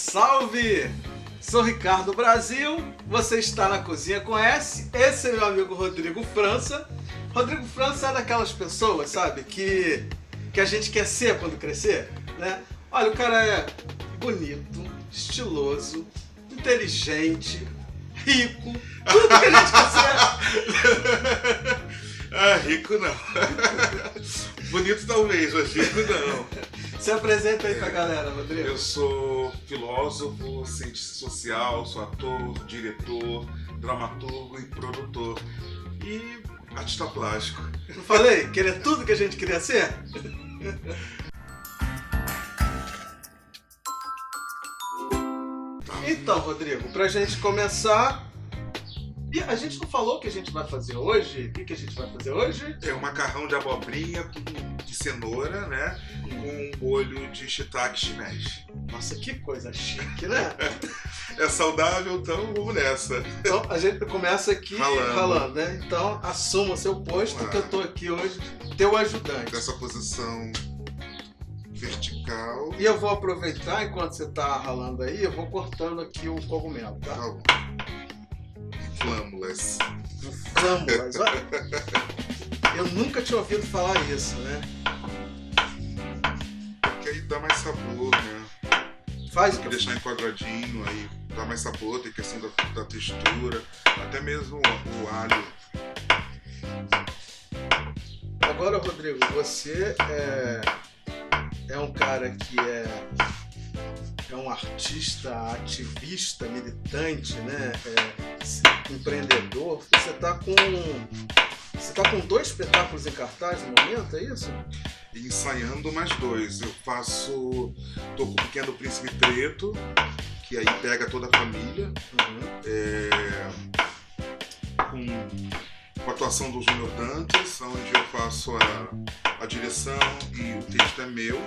salve! Sou Ricardo Brasil, você está na Cozinha com S, esse é meu amigo Rodrigo França. Rodrigo França é daquelas pessoas, sabe, que a gente quer ser quando crescer, né? Olha, o cara é bonito, estiloso, inteligente, rico, tudo que a gente quer ser. Ah, rico não. Bonito talvez, mas rico não. Se apresenta aí pra galera, Rodrigo. Eu sou filósofo, cientista social, sou ator, diretor, dramaturgo e produtor. E artista plástico. Não falei? Que ele é tudo que a gente queria ser? Então, Rodrigo, pra gente começar... E a gente não falou o que a gente vai fazer hoje? O que a gente vai fazer hoje? É um macarrão de abobrinha de cenoura, né? Com um molho de shiitake chinês. Nossa, que coisa chique, né? É saudável, então vamos nessa. Então a gente começa aqui ralando, né? Então assuma o seu posto, que eu tô aqui hoje, teu ajudante. Nessa posição vertical. E eu vou aproveitar, enquanto você tá ralando aí, eu vou cortando aqui o cogumelo, tá? Tá bom. Flâmulas. Flâmulas, olha. Eu nunca tinha ouvido falar isso, né? Porque aí dá mais sabor, né? Faz o que que deixar em quadradinho, aí dá mais sabor, tem questão da textura, até mesmo o alho. Agora, Rodrigo, você é um cara que é um artista, ativista, militante, né? Empreendedor. Você tá com 2 espetáculos em cartaz no momento, é isso? Ensaiando mais 2. Eu tô com o Pequeno Príncipe Preto, que aí pega toda a família. Com a atuação do Júnior Dantas, onde eu faço a direção e o texto é meu.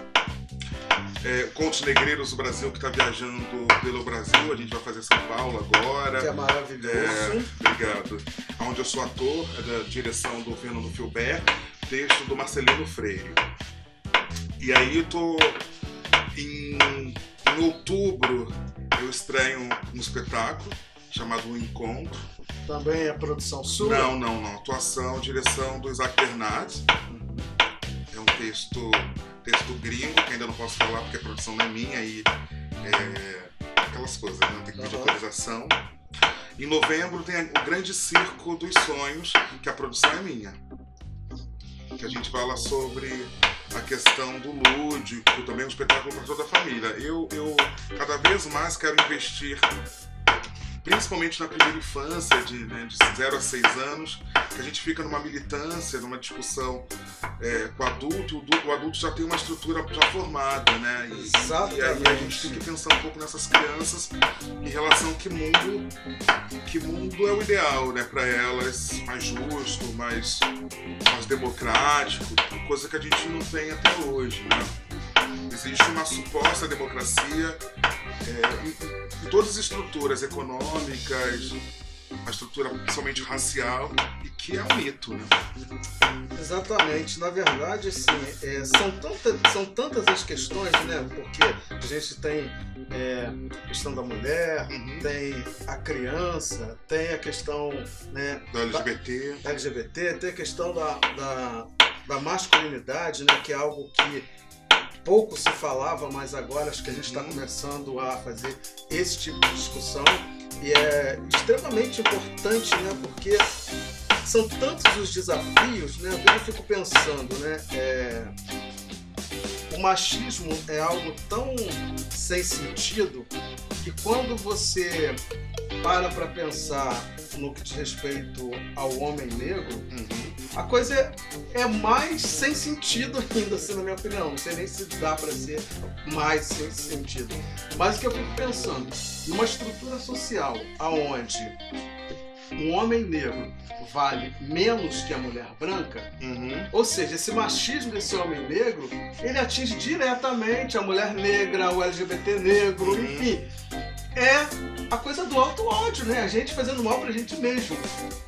Contos Negreiros do Brasil, que está viajando pelo Brasil, a gente vai fazer São Paulo agora. Que é maravilhoso. Obrigado. Onde eu sou ator, é da direção do Fernando Filbert, texto do Marcelino Freire. E aí eu tô em outubro, eu estreio um espetáculo chamado O Encontro. Também é produção sua? Não. Atuação, direção do Isaac Bernardes. É um texto gringo, que ainda não posso falar porque a produção não é minha e aquelas coisas, né? Tem que pedir autorização. Em novembro tem o Grande Circo dos Sonhos, que a produção é minha. Que a gente fala sobre a questão do lúdico, também um espetáculo para toda a família. Eu cada vez mais quero investir, principalmente na primeira infância, de 0 a 6 anos, que a gente fica numa militância, numa discussão com o adulto, o adulto já tem uma estrutura já formada, né? E aí a gente tem que pensar um pouco nessas crianças em relação a que mundo é o ideal, né? Para elas, mais justo, mais democrático, coisa que a gente não tem até hoje, né? Existe uma suposta democracia em todas as estruturas econômicas, a estrutura principalmente racial, e que é um mito, né? Exatamente. Na verdade, assim, são tantas as questões, né? Porque a gente tem a questão da mulher, tem a criança, tem a questão, né, da LGBT, tem a questão da masculinidade, né? Que é algo que pouco se falava, mas agora acho que a gente está começando a fazer esse tipo de discussão e é extremamente importante, né? Porque são tantos os desafios, né? Eu fico pensando, né? O machismo é algo tão sem sentido que quando você para pensar no que diz respeito ao homem negro, a coisa é mais sem sentido ainda, assim, na minha opinião. Não sei nem se dá para ser mais sem sentido. Mas o que eu fico pensando, numa estrutura social aonde um homem negro vale menos que a mulher branca, ou seja, esse machismo desse homem negro, ele atinge diretamente a mulher negra, o LGBT negro, enfim. É a coisa do auto-ódio, né? A gente fazendo mal pra gente mesmo.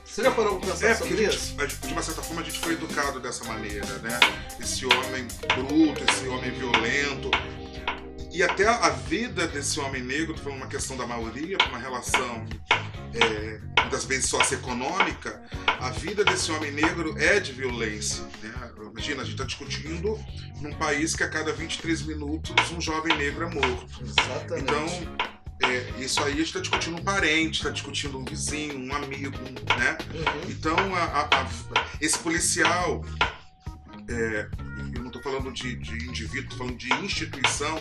Você já parou pra pensar sobre isso? De uma certa forma a gente foi educado dessa maneira, né? Esse homem bruto, esse homem violento. E até a vida desse homem negro, tô falando uma questão da maioria, uma relação muitas vezes socioeconômica, a vida desse homem negro é de violência, né? Imagina, a gente está discutindo num país que a cada 23 minutos um jovem negro é morto. Exatamente. Então, isso aí a gente está discutindo um parente, está discutindo um vizinho, um amigo, né? Então, esse policial, eu não estou falando de indivíduo, estou falando de instituição,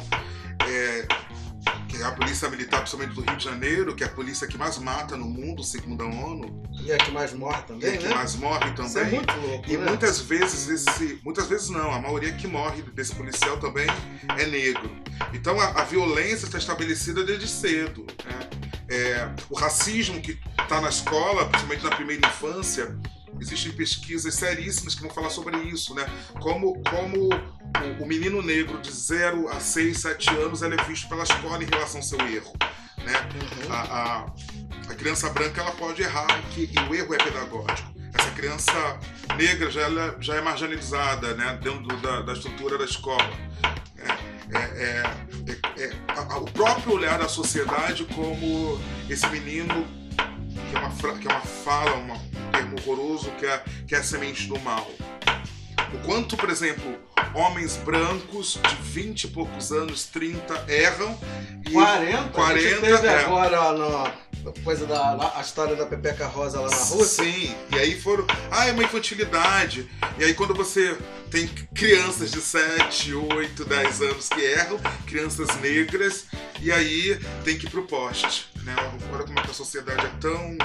que é a polícia militar, principalmente do Rio de Janeiro, que é a polícia que mais mata no mundo, segundo a ONU. E é que mais morre também, né? Que mais morre também. Isso é muito louco, e né? muitas vezes não, a maioria que morre desse policial também é negro. Então a violência está estabelecida desde cedo, né? O racismo que está na escola, principalmente na primeira infância, existem pesquisas seríssimas que vão falar sobre isso, né? Como o menino negro de 0 a 6, 7 anos ele é visto pela escola em relação ao seu erro, né? A criança branca ela pode errar e o erro é pedagógico. Essa criança negra já é marginalizada, né? Dentro da estrutura da escola. O próprio olhar da sociedade como esse menino que é uma fala, um termo horroroso, que é a semente do mal. O quanto, por exemplo, homens brancos de 20 e poucos anos, 30, erram e 40 a gente teve agora coisa a história da Pepeca Rosa lá na Rússia. Sim, e aí é uma infantilidade. E aí quando você tem crianças de 7, 8, 10 anos que erram, crianças negras, e aí tem que ir pro poste, né? Olha como é que a sociedade é tão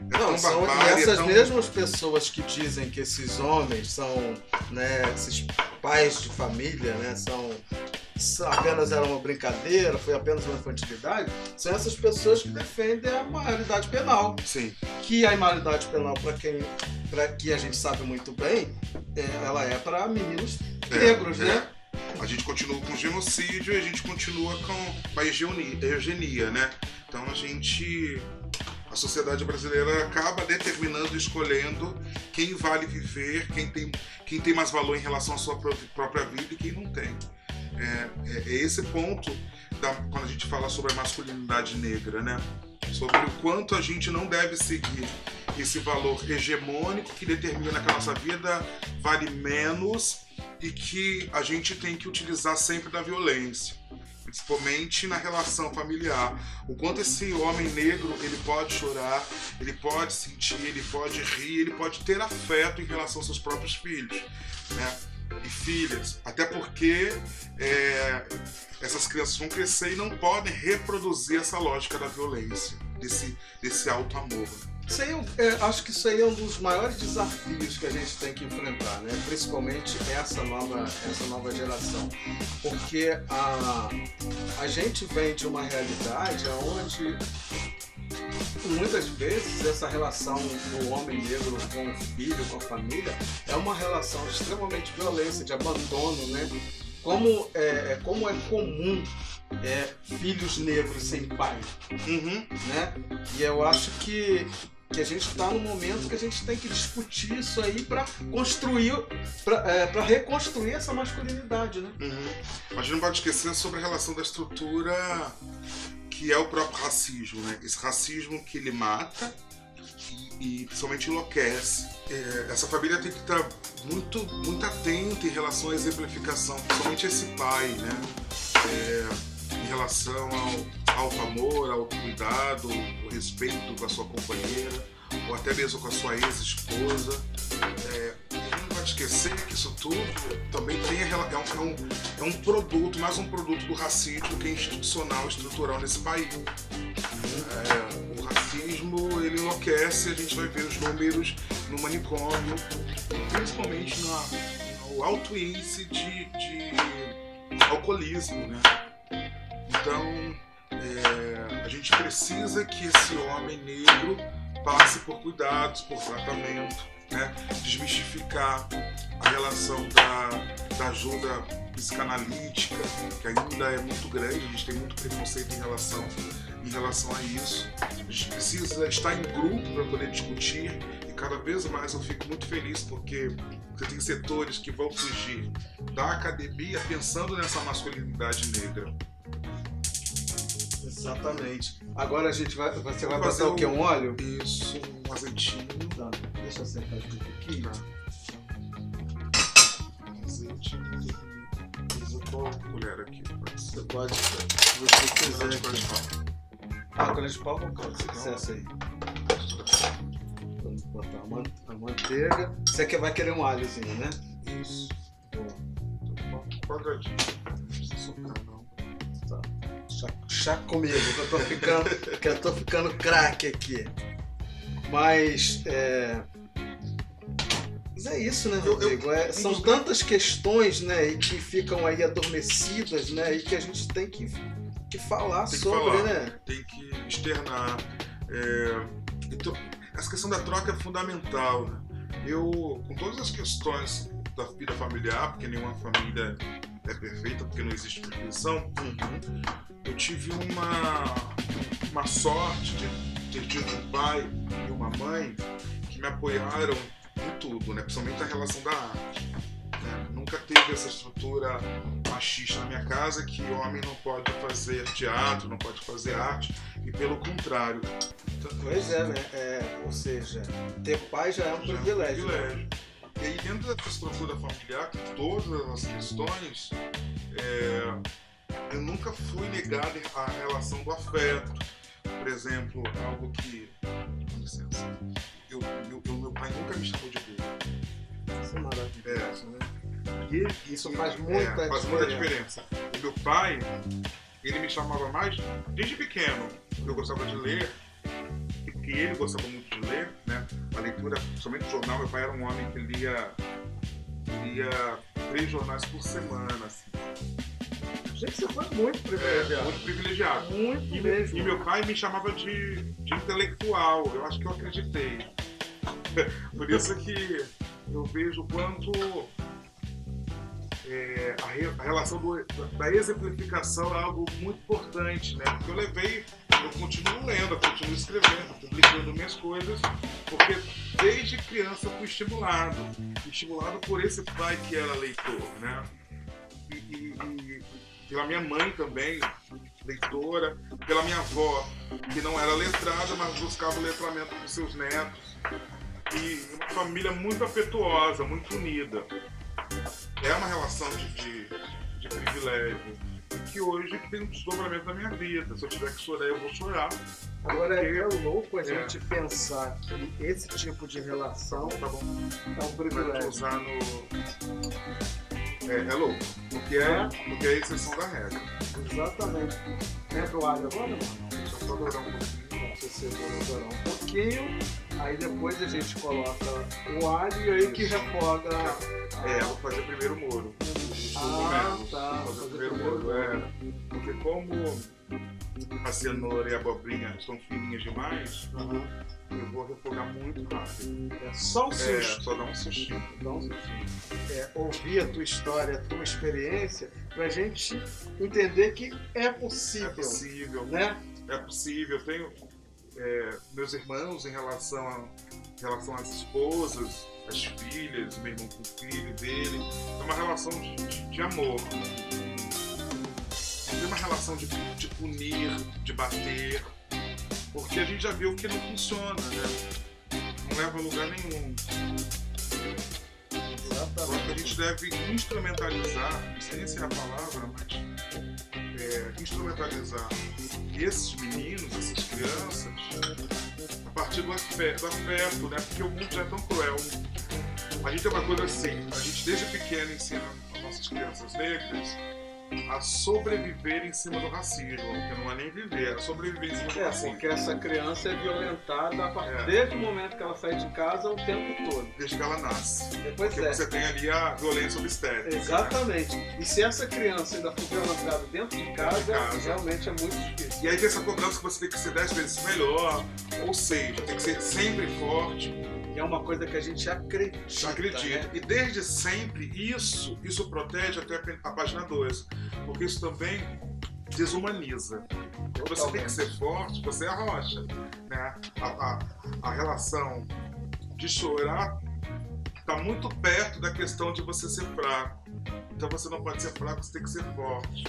barbária. Essas mesmas pessoas que dizem que esses homens são, né, esses pais de família, né, apenas era uma brincadeira, foi apenas uma infantilidade, são essas pessoas que defendem a maioridade penal. Sim. Que a maioridade penal, para que a gente sabe muito bem, ela é para meninos negros, né? A gente continua com genocídio e a gente continua com a eugenia, né? Então a sociedade brasileira acaba determinando e escolhendo quem vale viver, quem tem mais valor em relação à sua própria vida e quem não tem. É esse ponto quando a gente fala sobre a masculinidade negra, né? Sobre o quanto a gente não deve seguir esse valor hegemônico que determina que a nossa vida vale menos e que a gente tem que utilizar sempre da violência, principalmente na relação familiar. O quanto esse homem negro ele pode chorar, ele pode sentir, ele pode rir, ele pode ter afeto em relação aos seus próprios filhos, né? E filhas, até porque essas crianças vão crescer e não podem reproduzir essa lógica da violência, desse alto amor. Acho que isso aí é um dos maiores desafios que a gente tem que enfrentar, né? Principalmente essa nova geração, porque a gente vem de uma realidade onde muitas vezes essa relação do homem negro com o filho, com a família, é uma relação extremamente violenta, de abandono, né? Como é comum filhos negros sem pai, né? E eu acho que a gente está no momento que a gente tem que discutir isso aí para reconstruir essa masculinidade, né? Mas a gente não pode esquecer sobre a relação da estrutura que é o próprio racismo, né? Esse racismo que ele mata e principalmente enlouquece. Essa família tem que estar muito, muito atenta em relação à exemplificação, principalmente esse pai, né? Em relação ao alto amor, ao autocuidado, o respeito com a sua companheira, ou até mesmo com a sua ex-esposa. Não pode esquecer que isso tudo também é um produto, mais um produto do racismo que é institucional, estrutural nesse país. O racismo, ele enlouquece, a gente vai ver os números no manicômio, principalmente no alto índice de alcoolismo, né? Então, a gente precisa que esse homem negro passe por cuidados, por tratamento, né? Desmistificar a relação da ajuda psicanalítica, que ainda é muito grande, a gente tem muito preconceito em relação a isso. A gente precisa estar em grupo para poder discutir e cada vez mais eu fico muito feliz porque você tem setores que vão surgir da academia pensando nessa masculinidade negra. Exatamente. Agora você vai Vou botar fazer o quê? Um óleo? Isso, um azeitinho. Tá, deixa eu sentar aqui um pouquinho. Azeite. Usa qual colher aqui? Você pode, se você quiser. De colher de pau. Colher de pau, qual se quiser essa aí. Vamos botar a manteiga. Você vai querer um alhozinho, né? Isso. Quadradinho. Não precisa socar, não. Tá. Chá comigo, que eu tô ficando craque aqui. Mas é isso, né, Rodrigo? São tantas questões, né, e que ficam aí adormecidas, né, e que a gente tem que falar sobre, né? Tem que externar. Então, essa questão da troca é fundamental, né? Eu, com todas as questões da vida familiar, porque nenhuma família é perfeita, porque não existe perfeição, eu tive uma sorte de ter tido um pai e uma mãe que me apoiaram em tudo, né? Principalmente na relação da arte, né? Nunca teve essa estrutura machista na minha casa que homem não pode fazer teatro, não pode fazer arte, e pelo contrário. Pois é, né? Ou seja, ter pai já é um privilégio. Né? E aí, dentro dessa estrutura familiar, com todas as questões, eu nunca fui negado à relação do afeto. Por exemplo, algo que... Com licença. Meu pai nunca me chamou de burro. Isso é maravilhoso, né? Isso faz faz muita diferença. O meu pai, ele me chamava mais desde pequeno. Eu gostava de ler, porque ele gostava muito de ler, né? A leitura, somente jornal, meu pai era um homem que lia 3 jornais por semana, assim. Gente, você foi muito privilegiado. Muito privilegiado. Muito mesmo. E meu pai me chamava de intelectual, eu acho que eu acreditei. Por isso que eu vejo o quanto a relação da exemplificação é algo muito importante, né? Porque eu continuo lendo, eu continuo escrevendo, publicando minhas coisas, porque desde criança fui estimulado por esse pai que era leitor, né? E pela minha mãe também, leitora, pela minha avó, que não era letrada, mas buscava o letramento dos seus netos. E uma família muito afetuosa, muito unida. É uma relação de privilégio que hoje tem um desdobramento na minha vida. Se eu tiver que chorar, eu vou chorar. Agora é louco a gente pensar que esse tipo de relação tá bom. É um privilégio. Usar é louco, porque é a exceção da regra. Exatamente. Entra o alho agora, mano? Deixa eu só dourar um pouquinho. Você dourar um pouquinho, aí depois a gente coloca o alho e aí que refoga. Vou fazer primeiro o molho. Tá. Vou fazer primeiro o molho. Porque como a cenoura e a abobrinha estão fininhas demais, eu vou refogar muito rápido. Só um susto. Só dá um sustinho. Ouvir a tua história, a tua experiência, pra gente entender que é possível. É possível, né? É possível. Eu tenho meus irmãos em relação às esposas, às filhas, meu irmão com o filho dele. É uma relação de amor. Não tem uma relação de punir, de bater, porque a gente já viu que não funciona, né? Não leva a lugar nenhum. Exatamente. A gente deve instrumentalizar, não sei nem se é a palavra, mas instrumentalizar esses meninos, essas crianças, a partir do afeto, né? Porque o mundo já é tão cruel. A gente tem uma coisa assim, a gente desde pequeno ensina as nossas crianças negras a sobreviver em cima do racismo, porque não é nem viver, é sobreviver em cima do racismo. Porque essa criança é violentada desde o momento que ela sai de casa o tempo todo. Desde que ela nasce. Porque você tem ali a violência obstétrica. Exatamente. Né? E se essa criança ainda for violentada dentro de casa, realmente é muito difícil. E aí tem essa cobrança que você tem que ser 10 vezes melhor, ou seja, tem que ser sempre forte. É uma coisa que a gente acredita. Né? E desde sempre isso protege até a página 2. Porque isso também desumaniza. Você tem que ser forte, você é a rocha. Né? A relação de chorar está muito perto da questão de você ser fraco. Então você não pode ser fraco, você tem que ser forte.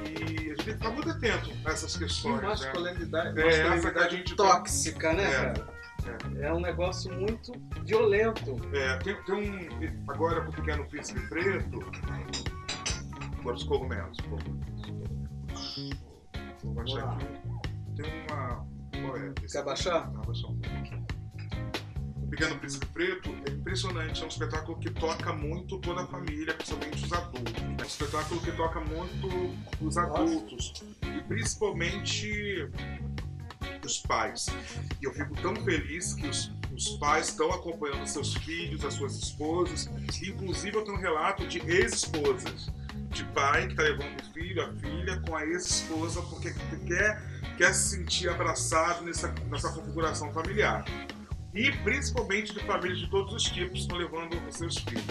E a gente tem que ficar muito atento a essas questões, né? Masculinidade, Essa que a gente tóxica, né, cara? É um negócio muito violento. Tem agora com o Pequeno Príncipe Preto, agora os cogumelos, pô. Vou baixar aqui. Tem uma. Qual é? Quer baixar? Vou baixar um pouquinho. O Pequeno Príncipe Preto é impressionante, é um espetáculo que toca muito toda a família, principalmente os adultos. É um espetáculo que toca muito os adultos e principalmente os pais. E eu fico tão feliz que os pais estão acompanhando seus filhos, as suas esposas. Inclusive eu tenho um relato de ex-esposas, de pai que está levando o filho, a filha com a ex-esposa porque quer se sentir abraçado nessa configuração familiar. E principalmente de famílias de todos os tipos estão levando os seus filhos.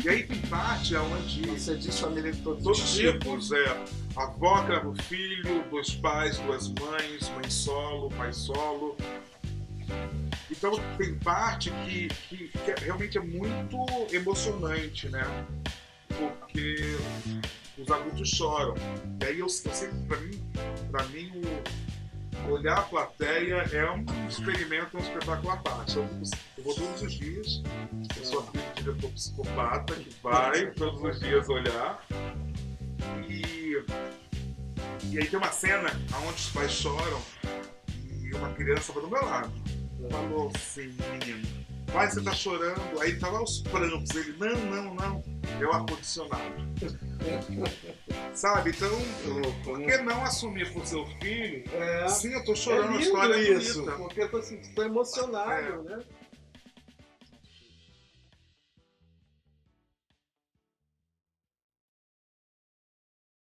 E aí tem parte onde... Você diz família de todos os tipos. A avó que leva o filho, 2 pais, 2 mães, mãe solo, pai solo. Então tem parte que realmente é muito emocionante, né? Porque os adultos choram. E aí eu sempre, pra mim olhar a plateia é um experimento, um espetáculo à parte. Eu vou todos os dias, eu sou filho de diretor psicopata que vai todos os dias olhar. E aí tem uma cena onde os pais choram e uma criança estava do meu lado. Falou assim, menino, pai, você tá chorando? Aí tava aos prantos. Ele, não, é o ar-condicionado. Sabe? Então, por que não assumir pro seu filho? Sim, eu tô chorando, a história é isso, bonita. porque eu tô emocionado, né?